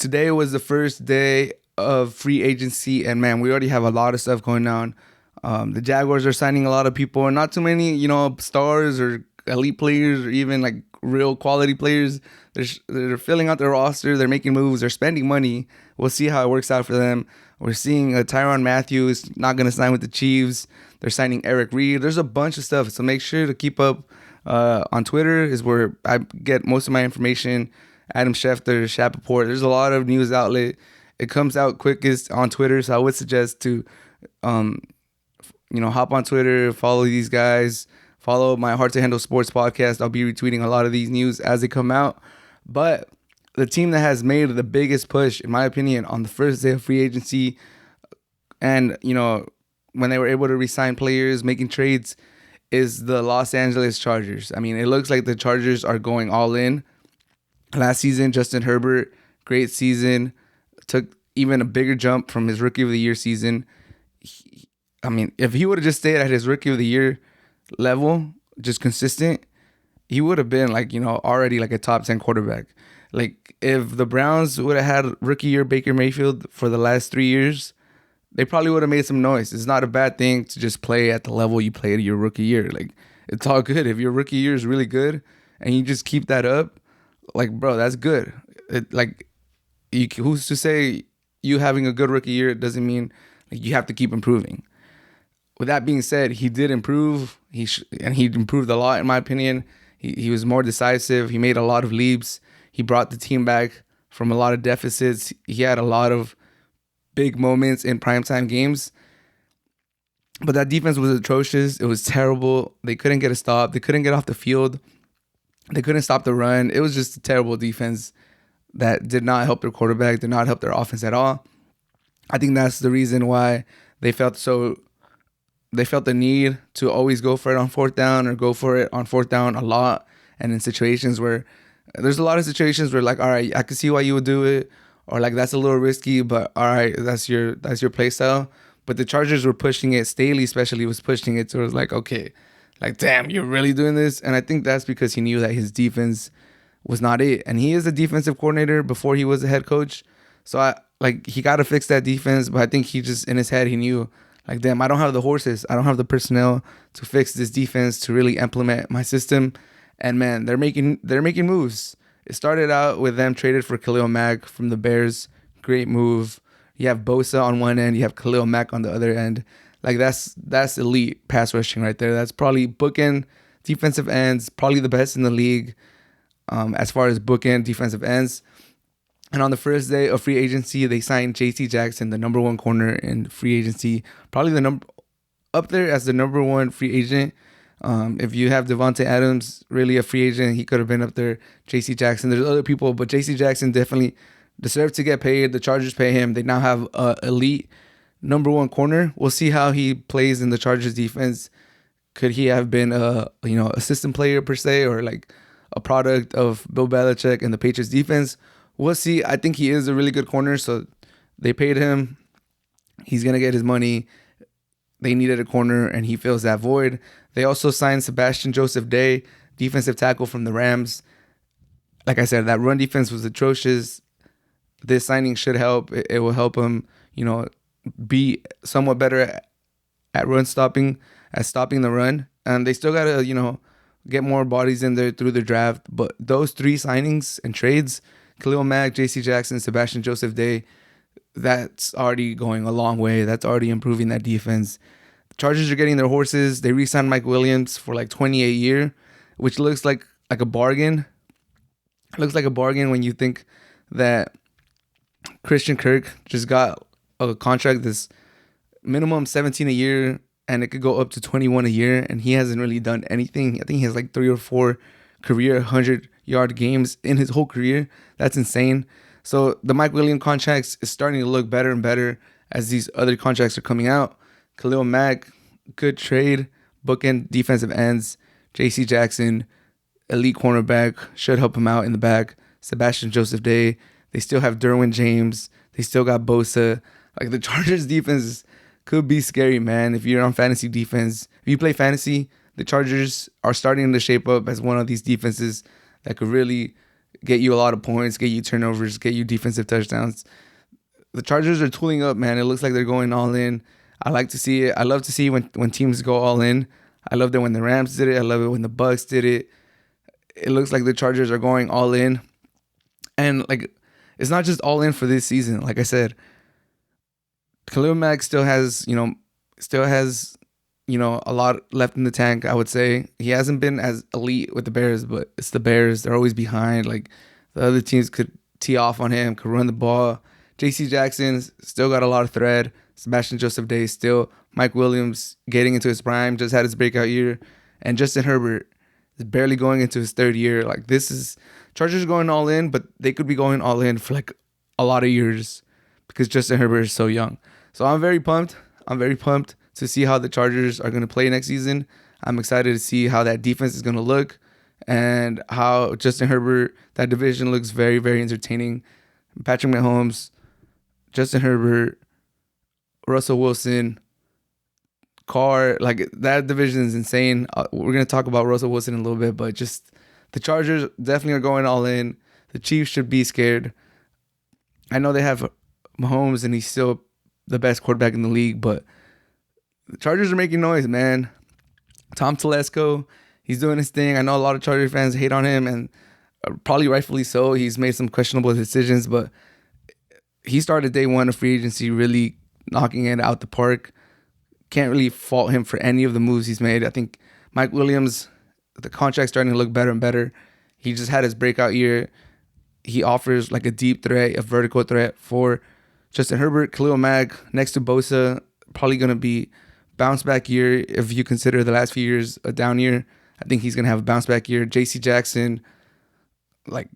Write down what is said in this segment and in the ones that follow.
Today was the first day of free agency, and man, we already have a lot of stuff going on. The Jaguars are signing a lot of people, and not too many, stars or elite players or even like real quality players. They're filling out their roster. They're making moves. They're spending money. We'll see how it works out for them. We're seeing Tyrann Mathieu is not going to sign with the Chiefs. They're signing Eric Reed. There's a bunch of stuff, so make sure to keep up. On Twitter is where I get most of my information. Adam Schefter, Shapaport. There's a lot of news outlet. It comes out quickest on Twitter, so I would suggest to, hop on Twitter, follow these guys, follow my Hard to Handle Sports podcast. I'll be retweeting a lot of these news as they come out. But the team that has made the biggest push, in my opinion, on the first day of free agency, and when they were able to re-sign players, making trades, is the Los Angeles Chargers. I mean, it looks like the Chargers are going all in. Last season, Justin Herbert, great season, took even a bigger jump from his Rookie of the Year season. If he would have just stayed at his Rookie of the Year level, just consistent, he would have been already like a top 10 quarterback. Like if the Browns would have had Rookie Year Baker Mayfield for the last 3 years, they probably would have made some noise. It's not a bad thing to just play at the level you played your rookie year. Like, it's all good. If your rookie year is really good and you just keep that up, like, bro, that's good. Who's to say you having a good rookie year doesn't mean you have to keep improving. With that being said, he did improve. He improved a lot, in my opinion. He was more decisive. He made a lot of leaps. He brought the team back from a lot of deficits. He had a lot of big moments in primetime games. But that defense was atrocious. It was terrible. They couldn't get a stop. They couldn't get off the field. They couldn't stop the run. It was just a terrible defense that did not help their quarterback, did not help their offense at all. I think that's the reason why they felt the need to always go for it on fourth down or go for it on fourth down a lot. And in situations where there's a lot of situations where all right, I can see why you would do it. Or that's a little risky, but all right, that's your play style. But the Chargers were pushing it. Staley especially was pushing it. So it was okay, damn, you're really doing this? And I think that's because he knew that his defense was not it. And he is a defensive coordinator before he was a head coach. So he got to fix that defense. But I think he just, in his head, he knew, damn, I don't have the horses. I don't have the personnel to fix this defense, to really implement my system. And man, they're making moves. It started out with them traded for Khalil Mack from the Bears. Great move. You have Bosa on one end. You have Khalil Mack on the other end. That's elite pass rushing right there. That's probably bookend defensive ends. Probably the best in the league as far as bookend defensive ends. And on the first day of free agency, they signed J.C. Jackson, the number one corner in free agency. Probably up there as the number one free agent. If you have Devontae Adams, really a free agent, he could have been up there. J.C. Jackson, there's other people, but J.C. Jackson definitely deserves to get paid. The Chargers pay him. They now have an elite number one corner. We'll see how he plays in the Chargers defense. Could he have been a system player per se, or a product of Bill Belichick and the Patriots defense? We'll see. I think he is a really good corner, so they paid him. He's gonna get his money. They needed a corner, and he fills that void. They also signed Sebastian Joseph Day, defensive tackle from the Rams. Like I said, that run defense was atrocious. This signing should help. It will help him, be somewhat better at run stopping, at stopping the run. And they still got to, get more bodies in there through the draft. But those three signings and trades, Khalil Mack, J.C. Jackson, Sebastian Joseph Day, that's already going a long way. That's already improving that defense. The Chargers are getting their horses. They re-signed Mike Williams for 28 year, which looks like a bargain. It looks like a bargain when you think that Christian Kirk just got a contract that's minimum 17 a year, and it could go up to 21 a year, and he hasn't really done anything. I think he has 3 or 4 career 100-yard games in his whole career. That's insane. So the Mike Williams contracts is starting to look better and better as these other contracts are coming out. Khalil Mack, good trade. Bookend defensive ends. J.C. Jackson, elite cornerback, should help him out in the back. Sebastian Joseph Day. They still have Derwin James. They still got Bosa. The Chargers defense could be scary, man. If you're on fantasy defense, if you play fantasy, the Chargers are starting to shape up as one of these defenses that could really get you a lot of points, get you turnovers, get you defensive touchdowns. The Chargers are tooling up, man. It looks like they're going all in. I like to see it. I love to see when teams go all in. I love that when the Rams did it. I love it when the Bucks did it. It looks like the Chargers are going all in. And like, it's not just all in for this season. Like I said, Khalil Mack still has a lot left in the tank, I would say. He hasn't been as elite with the Bears, but it's the Bears. They're always behind. Like, the other teams could tee off on him, could run the ball. J.C. Jackson's still got a lot of thread. Sebastian Joseph Day still. Mike Williams getting into his prime, just had his breakout year. And Justin Herbert is barely going into his third year. Like, Chargers going all in, but they could be going all in for like a lot of years because Justin Herbert is so young. So I'm very pumped. To see how the Chargers are going to play next season. I'm excited to see how that defense is going to look and how Justin Herbert, that division looks very, very entertaining. Patrick Mahomes, Justin Herbert, Russell Wilson, Carr, like that division is insane. We're going to talk about Russell Wilson in a little bit, but just the Chargers definitely are going all in. The Chiefs should be scared. I know they have Mahomes and he's still the best quarterback in the league, but the Chargers are making noise, man. Tom Telesco, he's doing his thing. I know a lot of Chargers fans hate on him, and probably rightfully so. He's made some questionable decisions, but he started day one of free agency really knocking it out the park. Can't really fault him for any of the moves he's made. I think Mike Williams, the contract's starting to look better and better. He just had his breakout year. He offers like a deep threat, a vertical threat for Justin Herbert. Khalil Mack next to Bosa, probably going to be bounce back year. If you consider the last few years a down year, I think he's going to have a bounce back year. J.C. Jackson, like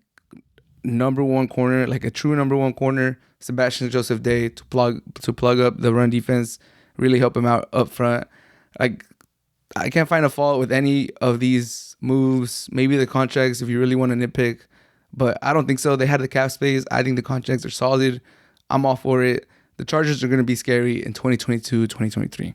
number one corner, like a true number one corner. Sebastian Joseph Day to plug up the run defense, really help him out up front. Like, I can't find a fault with any of these moves. Maybe the contracts if you really want to nitpick, but I don't think so. They had the cap space. I think the contracts are solid. I'm all for it. The Chargers are going to be scary in 2022, 2023.